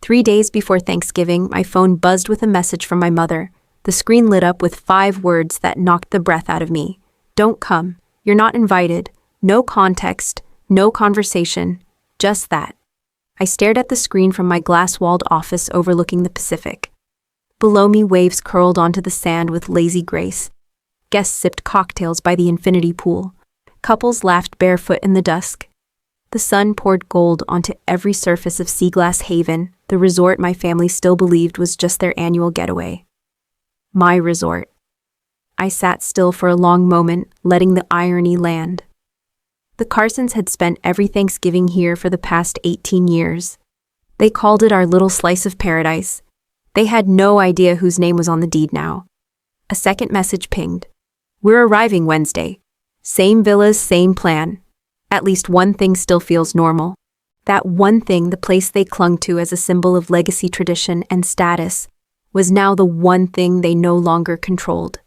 3 days before Thanksgiving, my phone buzzed with a message from my mother. The screen lit up with 5 words that knocked the breath out of me. Don't come. You're not invited. No context. No conversation. Just that. I stared at the screen from my glass-walled office overlooking the Pacific. Below me, waves curled onto the sand with lazy grace. Guests sipped cocktails by the infinity pool. Couples laughed barefoot in the dusk. The sun poured gold onto every surface of Seaglass Haven, the resort my family still believed was just their annual getaway. My resort. I sat still for a long moment, letting the irony land. The Carsons had spent every Thanksgiving here for the past 18 years. They called it our little slice of paradise. They had no idea whose name was on the deed now. A second message pinged. We're arriving Wednesday. Same villas, same plan. At least one thing still feels normal. That one thing, the place they clung to as a symbol of legacy, tradition, and status, was now the one thing they no longer controlled.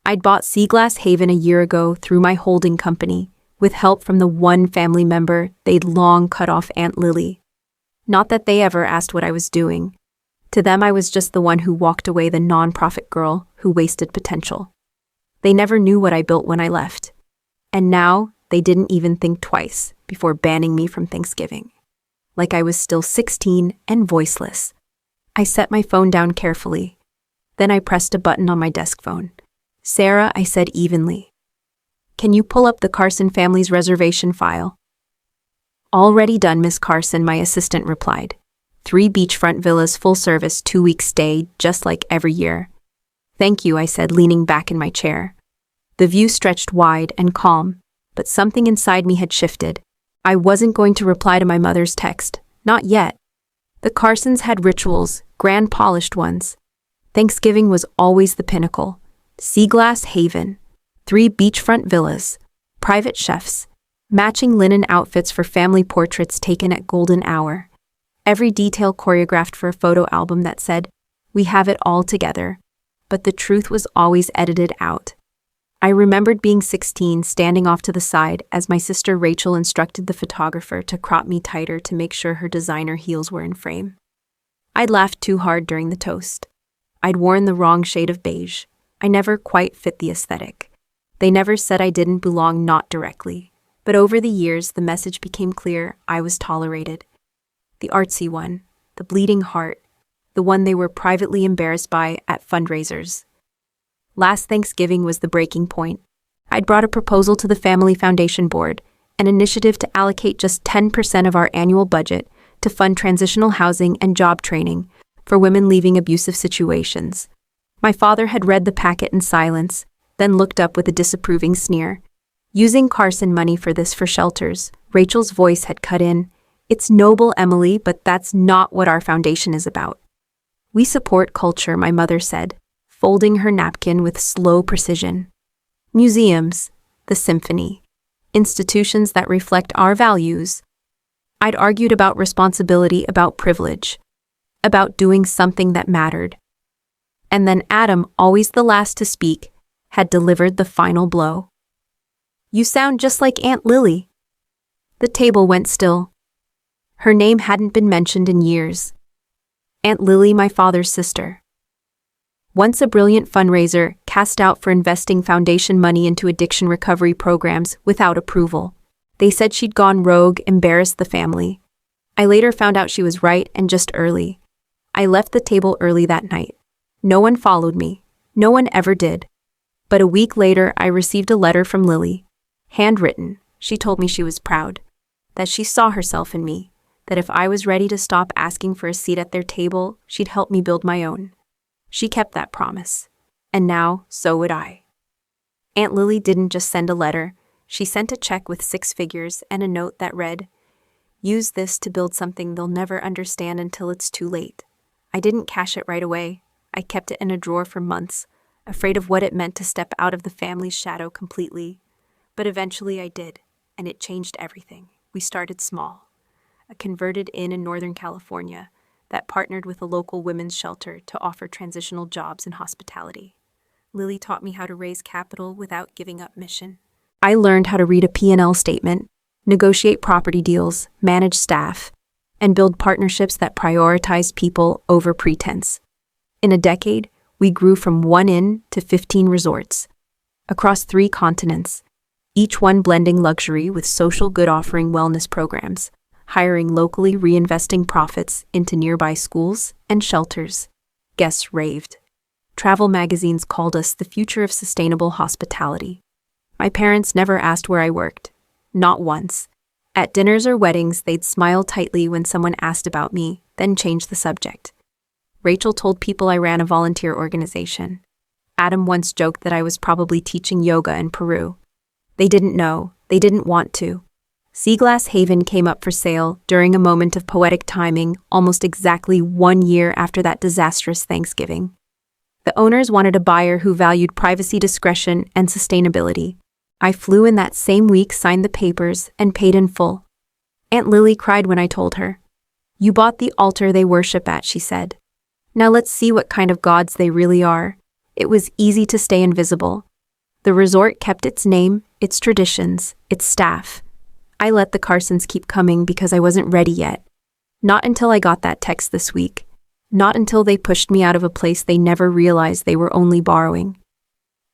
I'd bought Seaglass Haven a year ago through my holding company, with help from the one family member they'd long cut off, Aunt Lily. Not that they ever asked what I was doing. To them, I was just the one who walked away, the nonprofit girl who wasted potential. They never knew what I built when I left. And now, they didn't even think twice before banning me from Thanksgiving. Like I was still 16 and voiceless. I set my phone down carefully. Then I pressed a button on my desk phone. Sarah, I said evenly. Can you pull up the Carson family's reservation file? Already done, Miss Carson, my assistant replied. 3 beachfront villas, full service, 2-week stay, just like every year. Thank you, I said, leaning back in my chair. The view stretched wide and calm, but something inside me had shifted. I wasn't going to reply to my mother's text. Not yet. The Carsons had rituals, grand polished ones. Thanksgiving was always the pinnacle. Seaglass Haven. 3 beachfront villas, private chefs, matching linen outfits for family portraits taken at golden hour. Every detail choreographed for a photo album that said, "We have it all together." But the truth was always edited out. I remembered being 16, standing off to the side as my sister Rachel instructed the photographer to crop me tighter to make sure her designer heels were in frame. I'd laughed too hard during the toast. I'd worn the wrong shade of beige. I never quite fit the aesthetic. They never said I didn't belong, not directly. But over the years, the message became clear: I was tolerated. The artsy one, the bleeding heart, the one they were privately embarrassed by at fundraisers. Last Thanksgiving was the breaking point. I'd brought a proposal to the Family Foundation Board, an initiative to allocate just 10% of our annual budget to fund transitional housing and job training for women leaving abusive situations. My father had read the packet in silence, then looked up with a disapproving sneer. Using Carson money for this, for shelters, Rachel's voice had cut in. It's noble, Emily, but that's not what our foundation is about. We support culture, my mother said, folding her napkin with slow precision. Museums, the symphony, institutions that reflect our values. I'd argued about responsibility, about privilege, about doing something that mattered. And then Adam, always the last to speak, had delivered the final blow. You sound just like Aunt Lily. The table went still. Her name hadn't been mentioned in years. Aunt Lily, my father's sister. Once a brilliant fundraiser cast out for investing foundation money into addiction recovery programs without approval. They said she'd gone rogue, embarrassed the family. I later found out she was right, and just early. I left the table early that night. No one followed me. No one ever did. But a week later, I received a letter from Lily. Handwritten, she told me she was proud, that she saw herself in me, that if I was ready to stop asking for a seat at their table, she'd help me build my own. She kept that promise. And now, so would I. Aunt Lily didn't just send a letter. She sent a check with 6 figures and a note that read, "Use this to build something they'll never understand until it's too late." I didn't cash it right away. I kept it in a drawer for months, afraid of what it meant to step out of the family's shadow completely. But eventually I did, and it changed everything. We started small. A converted inn in Northern California that partnered with a local women's shelter to offer transitional jobs in hospitality. Lily taught me how to raise capital without giving up mission. I learned how to read a P&L statement, negotiate property deals, manage staff, and build partnerships that prioritize people over pretense. In a decade, we grew from 1 inn to 15 resorts across 3 continents, each one blending luxury with social good, offering wellness programs, hiring locally, reinvesting profits into nearby schools and shelters. Guests raved. Travel magazines called us the future of sustainable hospitality. My parents never asked where I worked. Not once. At dinners or weddings, they'd smile tightly when someone asked about me, then change the subject. Rachel told people I ran a volunteer organization. Adam once joked that I was probably teaching yoga in Peru. They didn't know. They didn't want to. Seaglass Haven came up for sale during a moment of poetic timing, almost exactly 1 year after that disastrous Thanksgiving. The owners wanted a buyer who valued privacy, discretion, and sustainability. I flew in that same week, signed the papers, and paid in full. Aunt Lily cried when I told her. "You bought the altar they worship at," she said. "Now let's see what kind of gods they really are." It was easy to stay invisible. The resort kept its name, its traditions, its staff. I let the Carsons keep coming because I wasn't ready yet. Not until I got that text this week. Not until they pushed me out of a place they never realized they were only borrowing.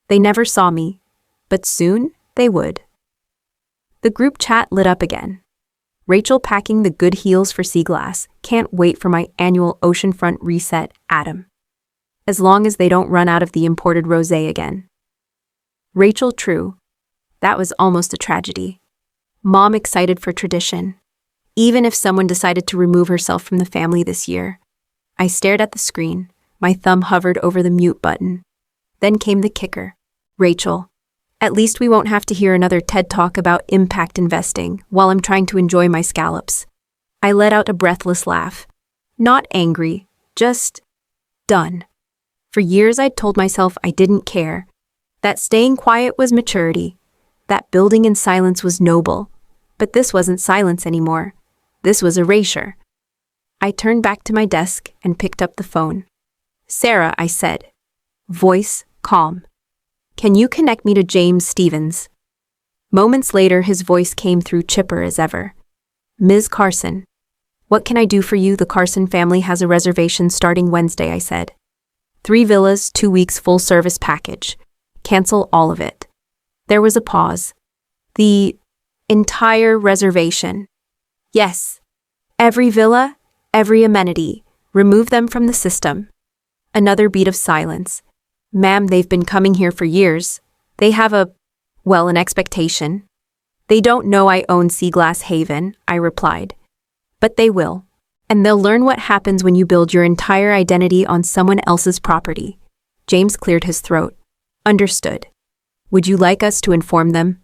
They never saw me, but soon they would. The group chat lit up again. Rachel packing the good heels for Seaglass. Can't wait for my annual oceanfront reset, Adam. As long as they don't run out of the imported rosé again. Rachel, true. That was almost a tragedy. Mom excited for tradition. Even if someone decided to remove herself from the family this year. I stared at the screen. My thumb hovered over the mute button. Then came the kicker. Rachel. At least we won't have to hear another TED Talk about impact investing while I'm trying to enjoy my scallops. I let out a breathless laugh. Not angry, just done. For years I'd told myself I didn't care. That staying quiet was maturity. That building in silence was noble. But this wasn't silence anymore. This was erasure. I turned back to my desk and picked up the phone. "Sarah," I said. Voice calm. "Can you connect me to James Stevens?" Moments later, his voice came through chipper as ever. "Ms. Carson. What can I do for you? The Carson family has a reservation starting Wednesday," I said. 3 villas, 2 weeks full-service package. Cancel all of it. There was a pause. "The entire reservation?" "Yes. Every villa, every amenity. Remove them from the system." Another beat of silence. "Ma'am, they've been coming here for years. They have an expectation." "They don't know I own Seaglass Haven," I replied. "But they will. And they'll learn what happens when you build your entire identity on someone else's property." James cleared his throat. "Understood. Would you like us to inform them?"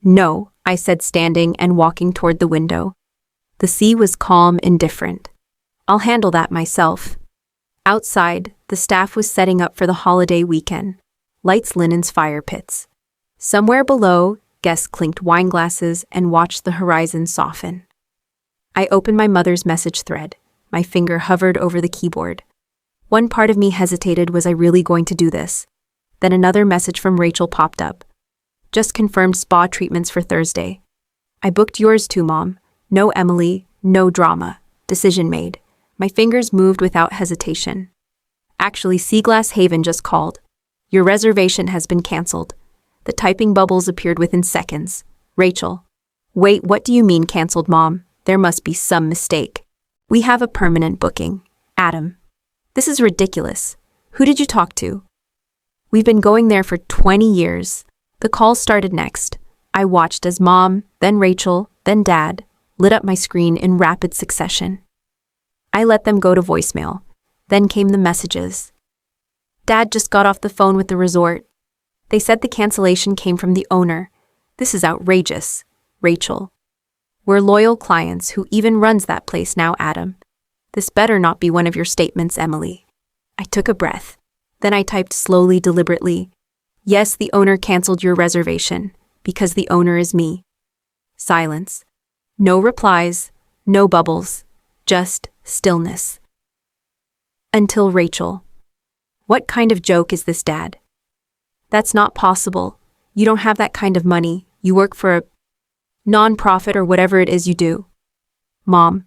"No," I said, standing and walking toward the window. The sea was calm, indifferent. "I'll handle that myself." Outside, the staff was setting up for the holiday weekend. Lights, linens, fire pits. Somewhere below, guests clinked wine glasses and watched the horizon soften. I opened my mother's message thread. My finger hovered over the keyboard. One part of me hesitated. Was I really going to do this? Then another message from Rachel popped up. "Just confirmed spa treatments for Thursday. I booked yours too, Mom. No Emily, no drama. Decision made." My fingers moved without hesitation. "Actually, Seaglass Haven just called. Your reservation has been canceled." The typing bubbles appeared within seconds. "Rachel." "Wait, what do you mean canceled, Mom? There must be some mistake." "We have a permanent booking. Adam." "This is ridiculous. Who did you talk to?" "We've been going there for 20 years. The call started next. I watched as Mom, then Rachel, then Dad, lit up my screen in rapid succession. I let them go to voicemail. Then came the messages. "Dad just got off the phone with the resort. They said the cancellation came from the owner. This is outrageous. Rachel. We're loyal clients. Who even runs that place now, Adam? This better not be one of your statements, Emily." I took a breath. Then I typed slowly, deliberately. "Yes, the owner canceled your reservation, because the owner is me." Silence. No replies, no bubbles, just stillness. Until Rachel. "What kind of joke is this, Dad?" "That's not possible. You don't have that kind of money. You work for a non-profit or whatever it is you do." "Mom."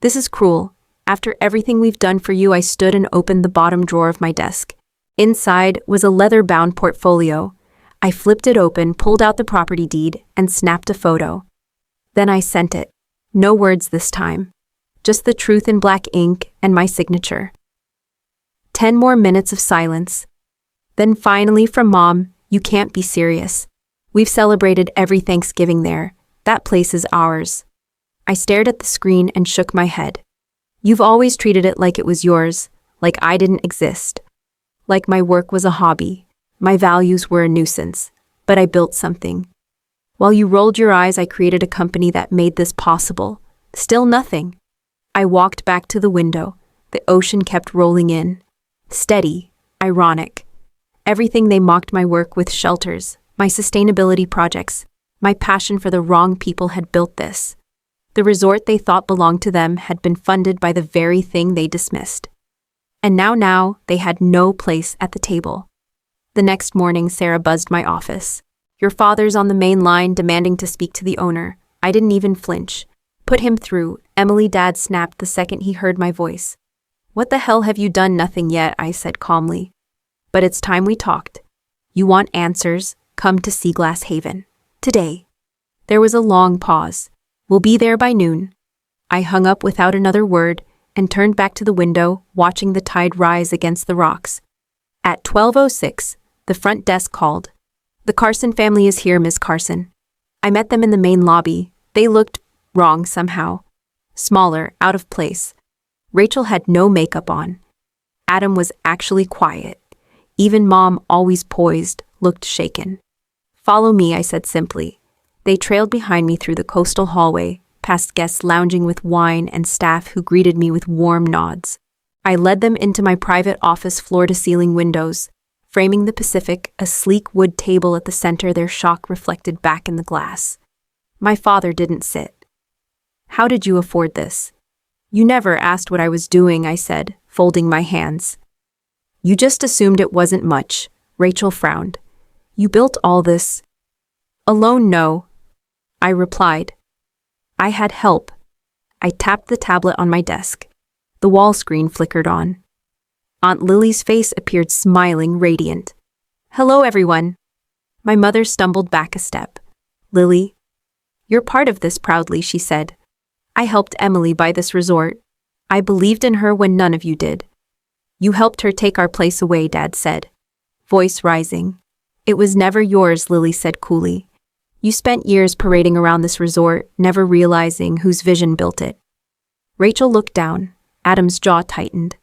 This is cruel. After everything we've done for you, I stood and opened the bottom drawer of my desk. Inside was a leather-bound portfolio. I flipped it open, pulled out the property deed, and snapped a photo. Then I sent it. No words this time. Just the truth in black ink and my signature. 10 more minutes of silence. Then finally from Mom, "You can't be serious. We've celebrated every Thanksgiving there. That place is ours." I stared at the screen and shook my head. "You've always treated it like it was yours, like I didn't exist. Like my work was a hobby. My values were a nuisance. But I built something. While you rolled your eyes, I created a company that made this possible. Still nothing." I walked back to the window. The ocean kept rolling in. Steady, ironic. Everything they mocked my work with: shelters, my sustainability projects, my passion for the wrong people had built this. The resort they thought belonged to them had been funded by the very thing they dismissed. And now they had no place at the table. The next morning, Sarah buzzed my office. "Your father's on the main line demanding to speak to the owner." I didn't even flinch. "Put him through," Emily. Dad snapped the second he heard my voice. "What the hell have you done?" "Nothing yet," I said calmly. "But it's time we talked. You want answers? Come to Seaglass Haven. Today." There was a long pause. "We'll be there by noon." I hung up without another word and turned back to the window, watching the tide rise against the rocks. At 12:06, the front desk called. "The Carson family is here, Miss Carson." I met them in the main lobby. They looked wrong somehow. Smaller, out of place. Rachel had no makeup on. Adam was actually quiet. Even Mom, always poised, looked shaken. "Follow me," I said simply. They trailed behind me through the coastal hallway, past guests lounging with wine and staff who greeted me with warm nods. I led them into my private office, floor-to-ceiling windows, framing the Pacific, a sleek wood table at the center, their shock reflected back in the glass. My father didn't sit. "How did you afford this?" "You never asked what I was doing," I said, folding my hands. "You just assumed it wasn't much." Rachel frowned. "You built all this?" "Alone, no," I replied. "I had help." I tapped the tablet on my desk. The wall screen flickered on. Aunt Lily's face appeared, smiling, radiant. "Hello, everyone." My mother stumbled back a step. "Lily, you're part of this," proudly she said. "I helped Emily buy this resort. I believed in her when none of you did." "You helped her take our place away," Dad said, voice rising. "It was never yours," Lily said coolly. "You spent years parading around this resort, never realizing whose vision built it." Rachel looked down. Adam's jaw tightened.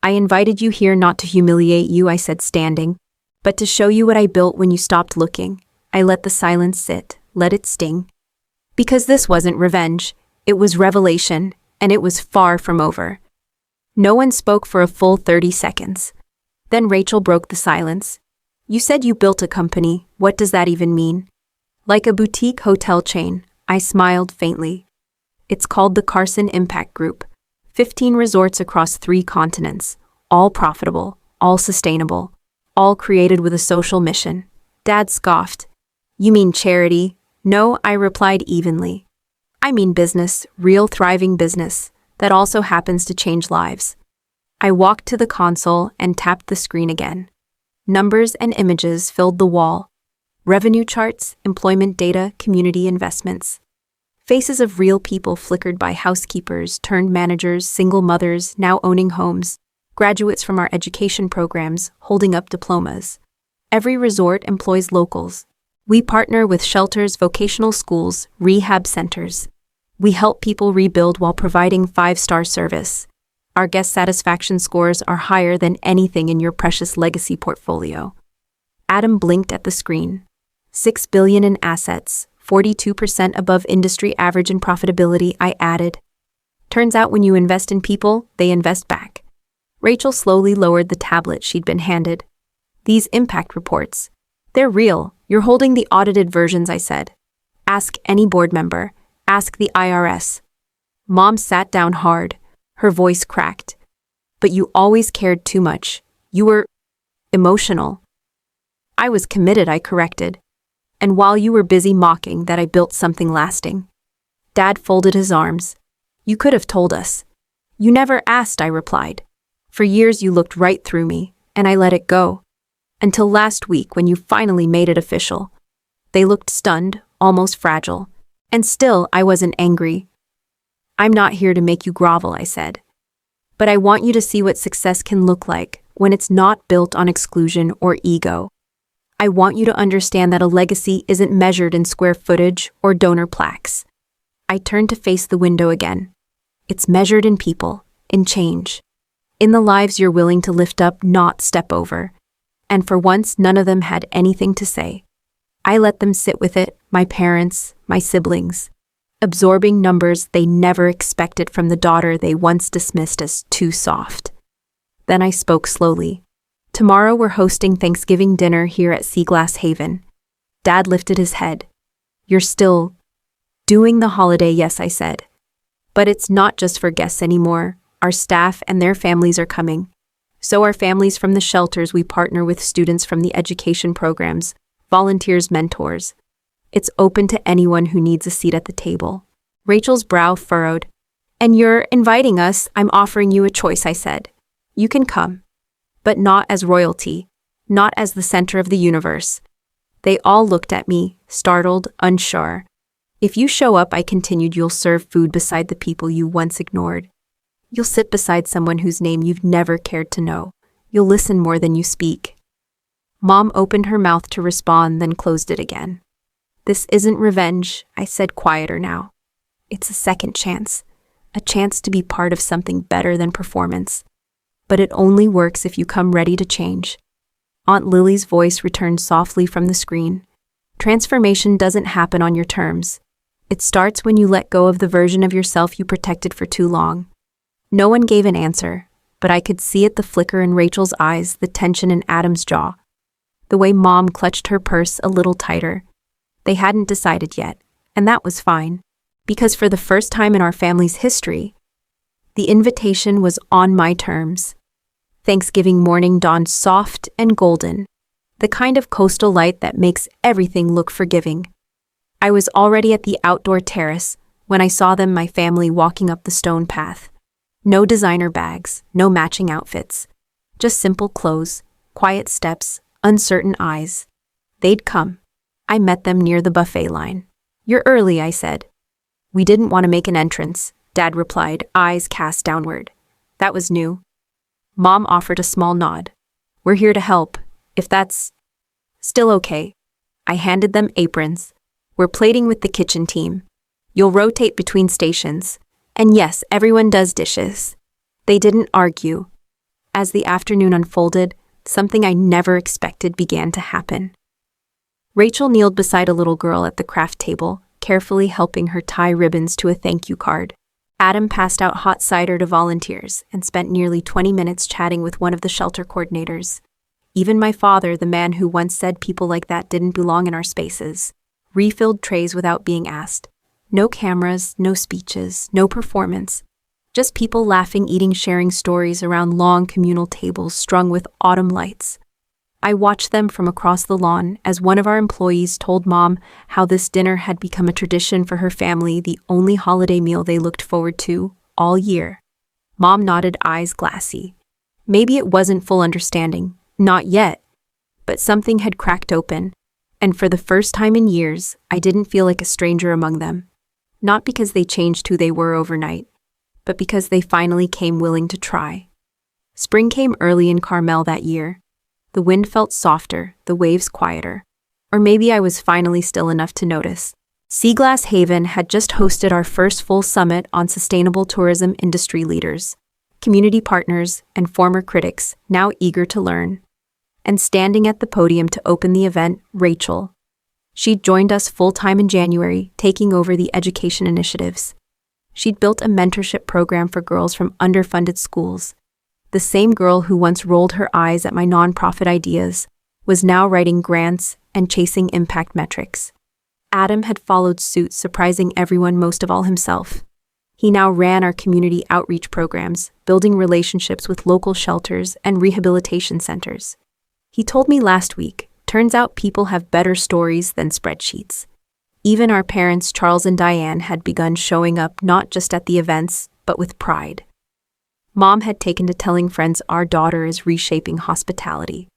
"I invited you here not to humiliate you," I said, standing, "but to show you what I built when you stopped looking." I let the silence sit, let it sting. Because this wasn't revenge. It was revelation, and it was far from over. No one spoke for a full 30 seconds. Then Rachel broke the silence. "You said you built a company. What does that even mean?" "Like a boutique hotel chain," I smiled faintly. "It's called the Carson Impact Group. 15 resorts across 3 continents, all profitable, all sustainable, all created with a social mission." Dad scoffed. "You mean charity?" "No," I replied evenly. "I mean business, real thriving business, that also happens to change lives." I walked to the console and tapped the screen again. Numbers and images filled the wall. Revenue charts, employment data, community investments. Faces of real people flickered by housekeepers, turned managers, single mothers, now owning homes, graduates from our education programs, holding up diplomas. Every resort employs locals. We partner with shelters, vocational schools, rehab centers. We help people rebuild while providing 5-star service. Our guest satisfaction scores are higher than anything in your precious legacy portfolio. Adam blinked at the screen. $6 billion in assets, 42% above industry average in profitability, I added. Turns out when you invest in people, they invest back. Rachel slowly lowered the tablet she'd been handed. "These impact reports. They're real. You're holding the audited versions," I said. "Ask any board member. Ask the IRS." Mom sat down hard. Her voice cracked. "But you always cared too much. You were emotional." "I was committed," I corrected. "And while you were busy mocking that I built something lasting." Dad folded his arms. You could have told us. You never asked, I replied. For years you looked right through me, and I let it go. Until last week when you finally made it official. They looked stunned, almost fragile. And still, I wasn't angry. I'm not here to make you grovel, I said. But I want you to see what success can look like when it's not built on exclusion or ego. I want you to understand that a legacy isn't measured in square footage or donor plaques. I turned to face the window again. It's measured in people, in change, in the lives you're willing to lift up, not step over. And for once, none of them had anything to say. I let them sit with it, my parents, my siblings, absorbing numbers they never expected from the daughter they once dismissed as too soft. Then I spoke slowly. Tomorrow we're hosting Thanksgiving dinner here at Seaglass Haven. Dad lifted his head. You're still doing the holiday, yes, I said. But it's not just for guests anymore. Our staff and their families are coming. So are families from the shelters we partner with, students from the education programs, volunteers, mentors. It's open to anyone who needs a seat at the table. Rachel's brow furrowed. And you're inviting us. I'm offering you a choice, I said. You can come. But not as royalty, not as the center of the universe. They all looked at me, startled, unsure. If you show up, I continued, you'll serve food beside the people you once ignored. You'll sit beside someone whose name you've never cared to know. You'll listen more than you speak. Mom opened her mouth to respond, then closed it again. This isn't revenge, I said, quieter now. It's a second chance, a chance to be part of something better than performance. But it only works if you come ready to change. Aunt Lily's voice returned softly from the screen. Transformation doesn't happen on your terms. It starts when you let go of the version of yourself you protected for too long. No one gave an answer, but I could see it, the flicker in Rachel's eyes, the tension in Adam's jaw. The way Mom clutched her purse a little tighter. They hadn't decided yet, and that was fine, because for the first time in our family's history, the invitation was on my terms. Thanksgiving morning dawned soft and golden, the kind of coastal light that makes everything look forgiving. I was already at the outdoor terrace when I saw them, my family, walking up the stone path. No designer bags, no matching outfits. Just simple clothes, quiet steps, uncertain eyes. They'd come. I met them near the buffet line. You're early, I said. We didn't want to make an entrance, Dad replied, eyes cast downward. That was new. Mom offered a small nod. We're here to help, if that's still okay. I handed them aprons. We're plating with the kitchen team. You'll rotate between stations. And yes, everyone does dishes. They didn't argue. As the afternoon unfolded, something I never expected began to happen. Rachel kneeled beside a little girl at the craft table, carefully helping her tie ribbons to a thank you card. Adam passed out hot cider to volunteers and spent nearly 20 minutes chatting with one of the shelter coordinators. Even my father, the man who once said people like that didn't belong in our spaces, refilled trays without being asked. No cameras, no speeches, no performance. Just people laughing, eating, sharing stories around long communal tables strung with autumn lights. I watched them from across the lawn as one of our employees told Mom how this dinner had become a tradition for her family, the only holiday meal they looked forward to all year. Mom nodded, eyes glassy. Maybe it wasn't full understanding, not yet, but something had cracked open, and for the first time in years, I didn't feel like a stranger among them. Not because they changed who they were overnight, but because they finally came willing to try. Spring came early in Carmel that year. The wind felt softer, the waves quieter. Or maybe I was finally still enough to notice. Seaglass Haven had just hosted our first full summit on sustainable tourism industry leaders, community partners, and former critics, now eager to learn. And standing at the podium to open the event, Rachel. She'd joined us full-time in January, taking over the education initiatives. She'd built a mentorship program for girls from underfunded schools. The same girl who once rolled her eyes at my nonprofit ideas was now writing grants and chasing impact metrics. Adam had followed suit, surprising everyone, most of all himself. He now ran our community outreach programs, building relationships with local shelters and rehabilitation centers. He told me last week, turns out people have better stories than spreadsheets. Even our parents, Charles and Diane, had begun showing up not just at the events, but with pride. Mom had taken to telling friends our daughter is reshaping hospitality.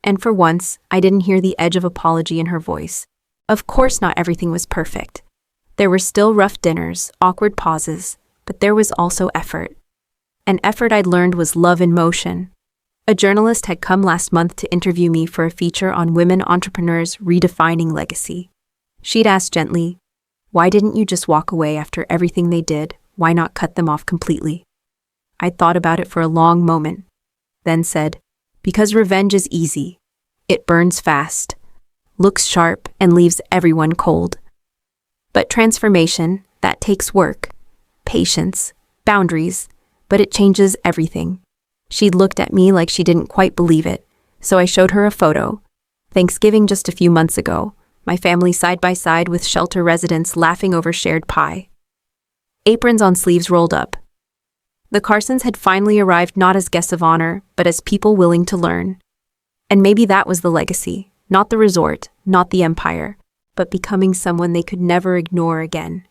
And for once, I didn't hear the edge of apology in her voice. Of course not everything was perfect. There were still rough dinners, awkward pauses, but there was also effort. An effort I'd learned was love in motion. A journalist had come last month to interview me for a feature on women entrepreneurs redefining legacy. She'd asked gently, "Why didn't you just walk away after everything they did? Why not cut them off completely?" I thought about it for a long moment, then said, "Because revenge is easy. It burns fast, looks sharp, and leaves everyone cold. But transformation, that takes work, patience, boundaries, but it changes everything." She looked at me like she didn't quite believe it, so I showed her a photo. Thanksgiving just a few months ago, my family side by side with shelter residents laughing over shared pie. Aprons on sleeves rolled up. The Carsons had finally arrived not as guests of honor, but as people willing to learn. And maybe that was the legacy, not the resort, not the empire, but becoming someone they could never ignore again.